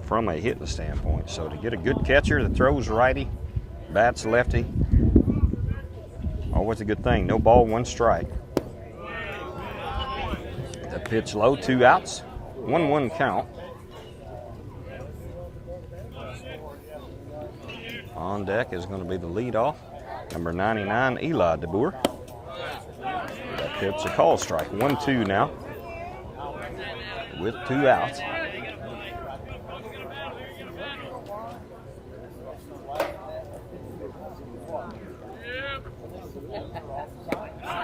from a hitting standpoint. So to get a good catcher that throws righty, bats lefty, always a good thing. No ball, 1 strike. The pitch low, 2 outs. 1-1 count. On deck is going to be the leadoff, number 99, Eli DeBoer. That pitch a call strike. 1-2 now with 2 outs.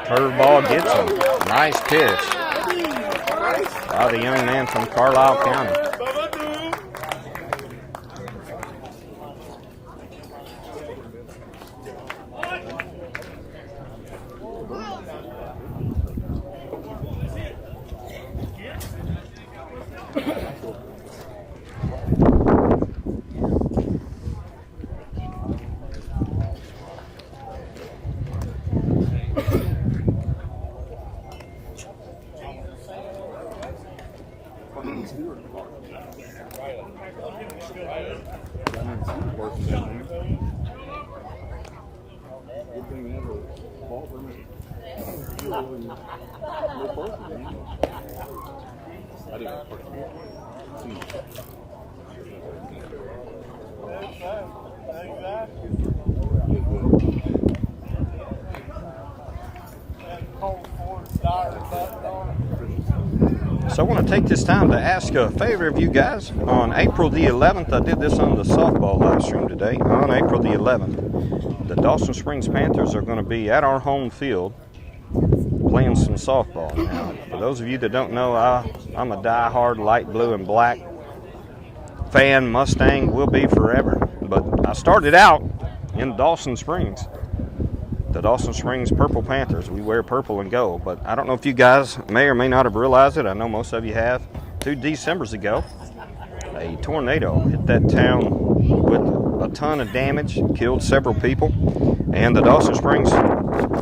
Curveball gets him. Nice pitch by the young man from Carlisle County. So I want to take this time to ask a favor of you guys. On April the 11th, I did this on the softball live stream today. On April the 11th, the Dawson Springs Panthers are going to be at our home field playing some softball. Now, for those of you that don't know, I'm a die-hard light blue and black fan. Mustang will be forever. But I started out in Dawson Springs. The Dawson Springs Purple Panthers. We wear purple and gold. But I don't know if you guys may or may not have realized it. I know most of you have. 2 Decembers ago, a tornado hit that town with a ton of damage, killed several people, and the Dawson Springs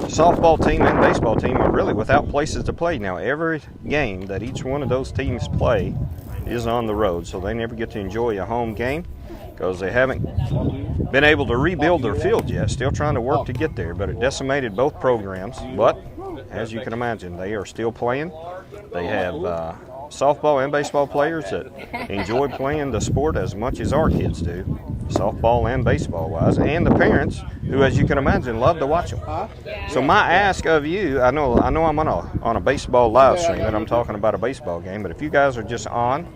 softball team and baseball team are really without places to play. Now, every game that each one of those teams play is on the road, so they never get to enjoy a home game because they haven't been able to rebuild their field yet. Still trying to work to get there, but it decimated both programs. But as you can imagine, they are still playing. They have softball and baseball players that enjoy playing the sport as much as our kids do, softball and baseball wise, and the parents who, as you can imagine, love to watch them. So my ask of you, I know I'm on a baseball live stream and I'm talking about a baseball game, but if you guys are just on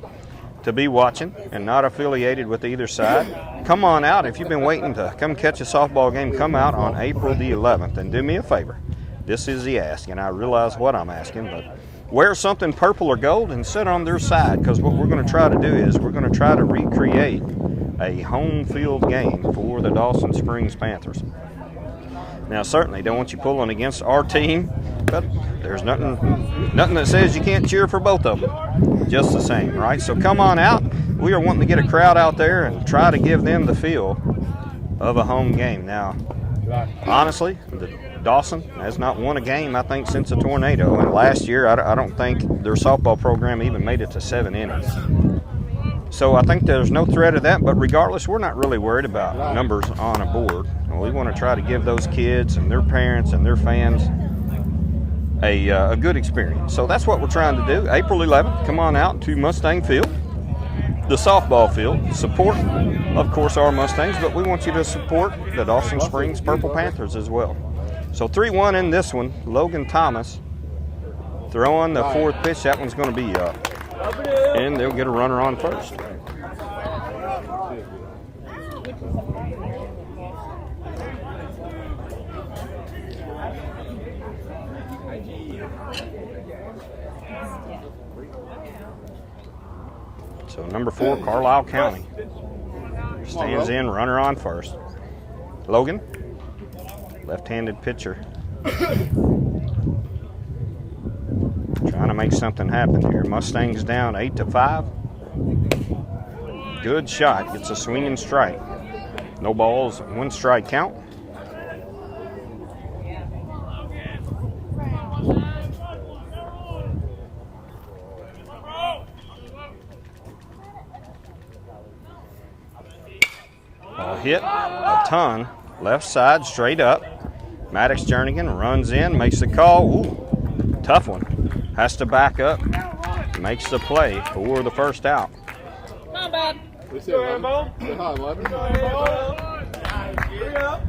to be watching and not affiliated with either side, come on out. If you've been waiting to come catch a softball game, come out on April the 11th and do me a favor. This is the ask, and I realize what I'm asking, but wear something purple or gold and sit on their side, because what we're going to try to do is we're going to try to recreate a home field game for the Dawson Springs Panthers. Now, certainly don't want you pulling against our team, but there's nothing that says you can't cheer for both of them just the same, right? So come on out. We are wanting to get a crowd out there and try to give them the feel of a home game. Now, honestly, Dawson has not won a game, I think, since the tornado. And last year, I don't think their softball program even made it to 7 innings. So I think there's no threat of that. But regardless, we're not really worried about numbers on a board. We want to try to give those kids and their parents and their fans a good experience. So that's what we're trying to do. April 11th, come on out to Mustang Field, the softball field. Support, of course, our Mustangs, but we want you to support the Dawson Springs Purple Panthers as well. So 3-1 in this one. Logan Thomas throwing the 4th pitch. That one's going to be up. And they'll get a runner on first. So number 4, Carlisle County stands in, runner on first. Logan, left-handed pitcher, trying to make something happen here. Mustangs down 8-5. Good shot, gets a swinging strike. No balls, 1 strike count. Ball hit a ton, left side, straight up. Maddox Jernigan runs in, makes the call. Ooh, tough one. Has to back up, makes the play for the first out. Not bad. Say hi, Levin. Here we go.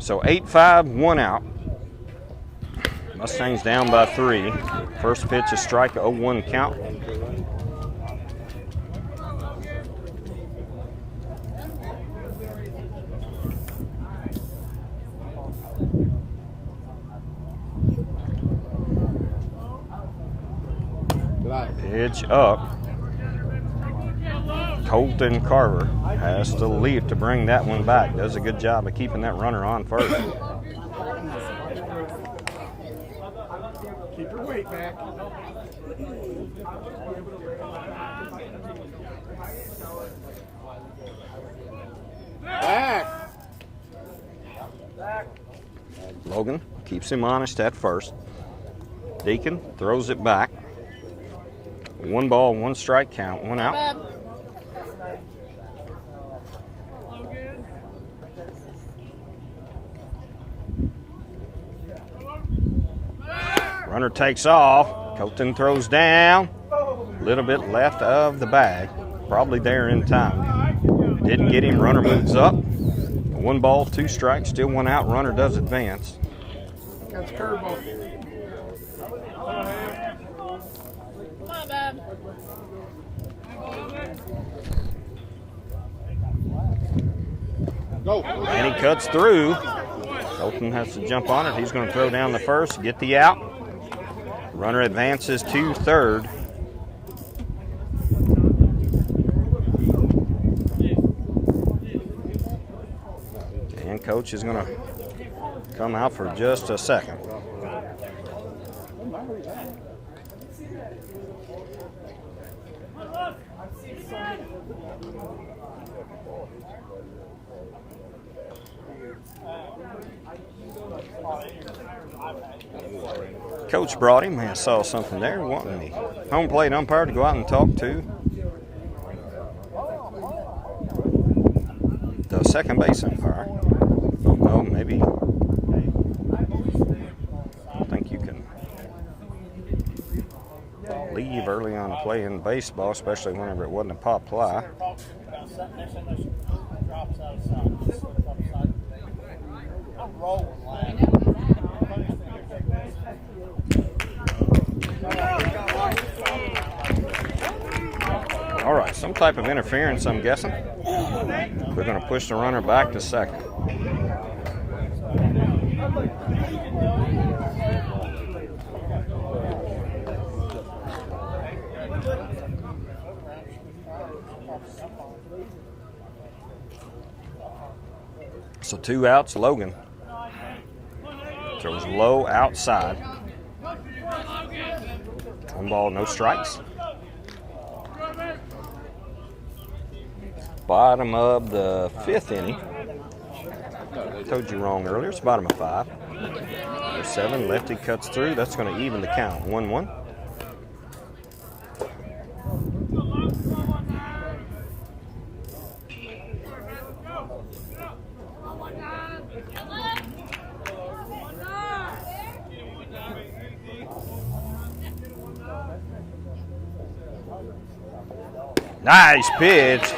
So 8-5, 1 out. Mustangs down by 3. First pitch, a strike, 0-1 count. Pitch up. Colton Carver has to leave to bring that one back. Does a good job of keeping that runner on first. Keep your weight back. Back. Logan keeps him honest at first. Deacon throws it back. 1 ball, 1 strike count, 1 out. Runner takes off. Colton throws down. A little bit left of the bag. Probably there in time. Didn't get him. Runner moves up. 1 ball, 2 strikes, still 1 out. Runner does advance. That's a curveball. And he cuts through. Walton has to jump on it. He's going to throw down the first, get the out. Runner advances to third. And coach is going to come out for just a second. Coach brought him. I saw something there, wanting the home plate umpire to go out and talk to the second base umpire. Oh, maybe. I think you can leave early on a play in baseball, especially whenever it wasn't a pop fly. All right, some type of interference, I'm guessing. We're going to push the runner back to second. So 2 outs, Logan. Throws low outside. 1 ball, no strikes. Bottom of the 5th inning. I told you wrong earlier. It's bottom of 5. There's 7. Lefty cuts through. That's going to even the count. 1-1. Nice pitch.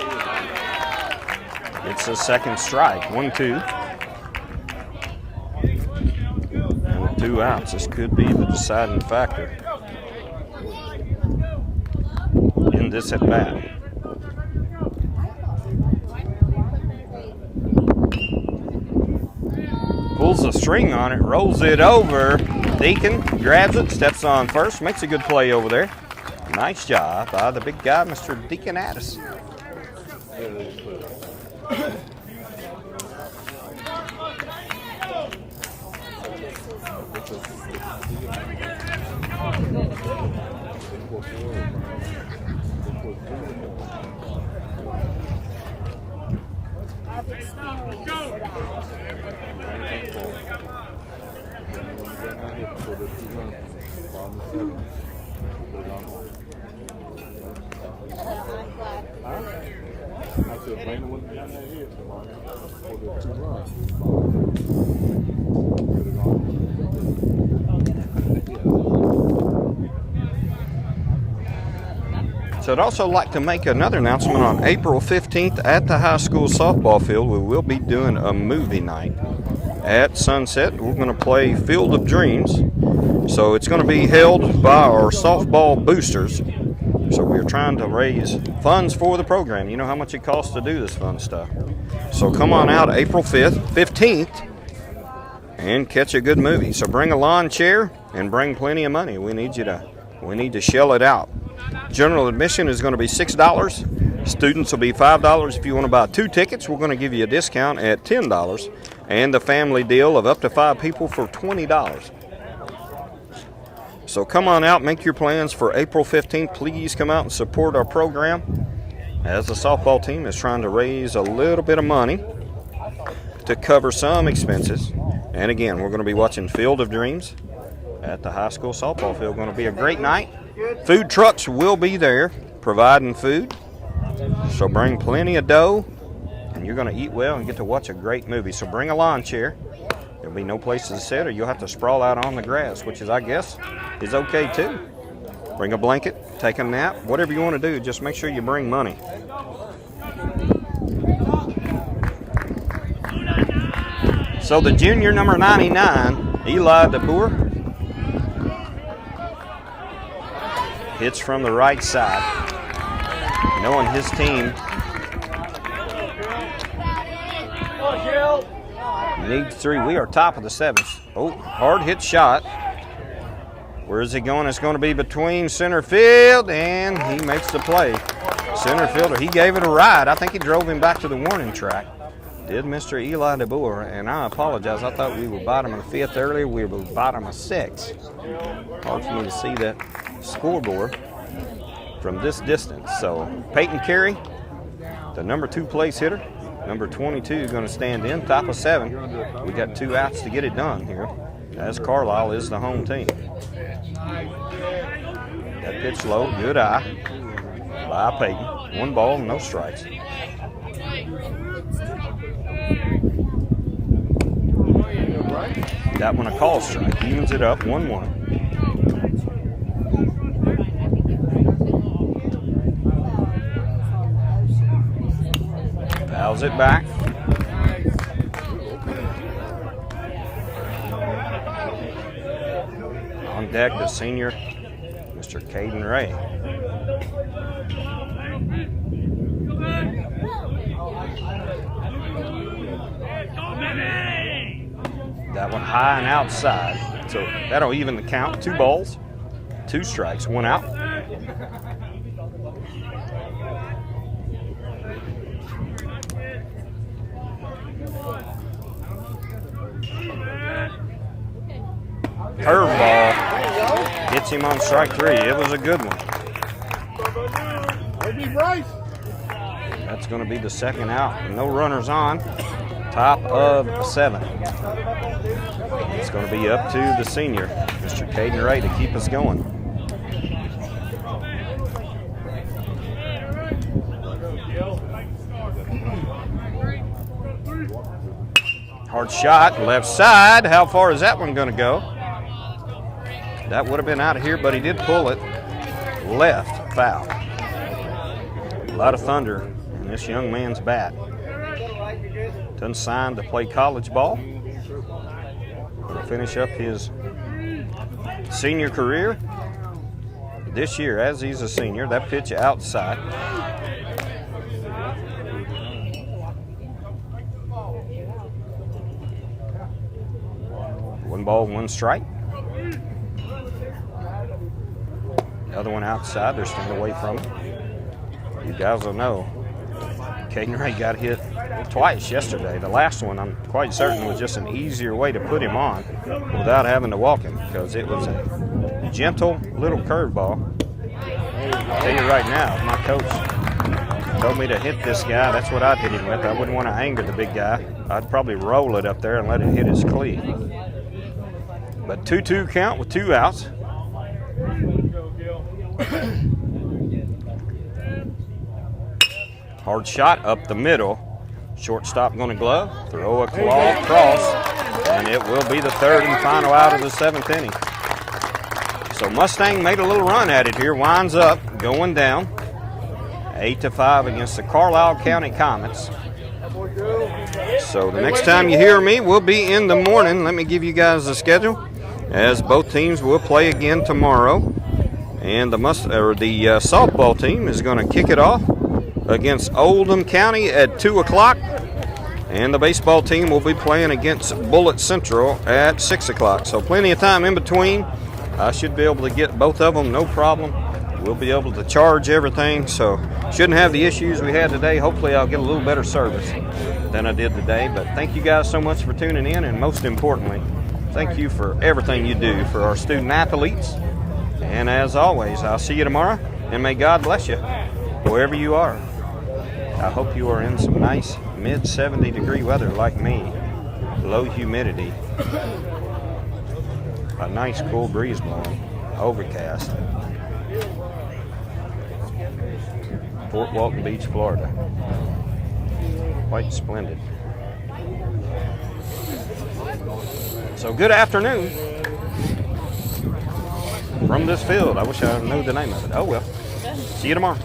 It's a second strike. 1-2. And with 2 outs, this could be the deciding factor in this at bat. Pulls the string on it, rolls it over. Deacon grabs it, steps on first, makes a good play over there. Nice job by the big guy, Mr. Deacon Addis. So I'd also like to make another announcement. On April 15th at the high school softball field, we will be doing a movie night at sunset. We're going to play Field of Dreams. So it's going to be held by our softball boosters. So we're trying to raise funds for the program. You know how much it costs to do this fun stuff. So come on out April 15th, and catch a good movie. So bring a lawn chair and bring plenty of money. We need to shell it out. General admission is going to be $6. Students will be $5. If you want to buy 2 tickets, we're going to give you a discount at $10, and the family deal of up to 5 people for $20. So come on out, make your plans for April 15th. Please come out and support our program, as the softball team is trying to raise a little bit of money to cover some expenses. And again, we're going to be watching Field of Dreams at the high school softball field. Going to be a great night. Food trucks will be there providing food. So bring plenty of dough, and you're going to eat well and get to watch a great movie. So bring a lawn chair. There'll be no places to sit, or you'll have to sprawl out on the grass, which is, I guess, is okay too. Bring a blanket, take a nap, whatever you want to do. Just make sure you bring money. So the junior number 99, Eli DeBoer, Hits from the right side. Knowing his team needs 3. We are top of the 7th. Oh, hard hit shot. Where is he going? It's going to be between center field, and he makes the play. Center fielder, he gave it a ride. I think he drove him back to the warning track. Did Mr. Eli DeBoer, and I apologize. I thought we were bottom of the 5th earlier. We were bottom of 6. Hard for me to see that scoreboard from this distance. So Peyton Carey, the number 2 place hitter. Number 22 is going to stand in, top of 7. We got 2 outs to get it done here, as Carlisle is the home team. That pitch low, good eye by Peyton. 1 ball, no strikes. That one a call strike, evens it up 1-1. Fouls it back. On deck, the senior, Mr. Caden Ray. That one high and outside. So that'll even the count. 2 balls, 2 strikes, 1 out. Curveball gets him on strike 3. It was a good one. That's going to be the 2nd out. No runners on. Top of 7. It's going to be up to the senior, Mr. Caden Ray, to keep us going. Hard shot, left side. How far is that one going to go? That would have been out of here, but he did pull it left, foul. A lot of thunder in this young man's bat. Doesn't sign to play college ball. He'll finish up his senior career this year as he's a senior. That pitch outside. One ball, 1 strike. The other one outside. They're staying away from it. You guys will know Caden Ray got hit twice yesterday. The last one, I'm quite certain, was just an easier way to put him on without having to walk him, because it was a gentle little curveball. I'll tell you right now, if my coach told me to hit this guy, that's what I'd hit him with. I wouldn't want to anger the big guy. I'd probably roll it up there and let it hit his cleat. But 2-2 count with 2 outs. Hard shot up the middle. Shortstop going to glove. Throw a claw across. And it will be the 3rd and final out of the 7th inning. So Mustang made a little run at it here. Winds up, going down. 8-5 against the Carlisle County Comets. So the next time you hear me will be in the morning. Let me give you guys the schedule, as both teams will play again tomorrow. And the softball team is going to kick it off against Oldham County at 2 o'clock. And the baseball team will be playing against Bullitt Central at 6 o'clock. So plenty of time in between. I should be able to get both of them, no problem. We'll be able to charge everything, so shouldn't have the issues we had today. Hopefully I'll get a little better service than I did today. But thank you guys so much for tuning in, and most importantly, thank you for everything you do for our student athletes. And as always, I'll see you tomorrow, and may God bless you wherever you are. I hope you are in some nice mid-70 degree weather like me. Low humidity. A nice cool breeze blowing. Overcast. Fort Walton Beach, Florida. Quite splendid. So good afternoon from this field. I wish I knew the name of it. Oh well. See you tomorrow.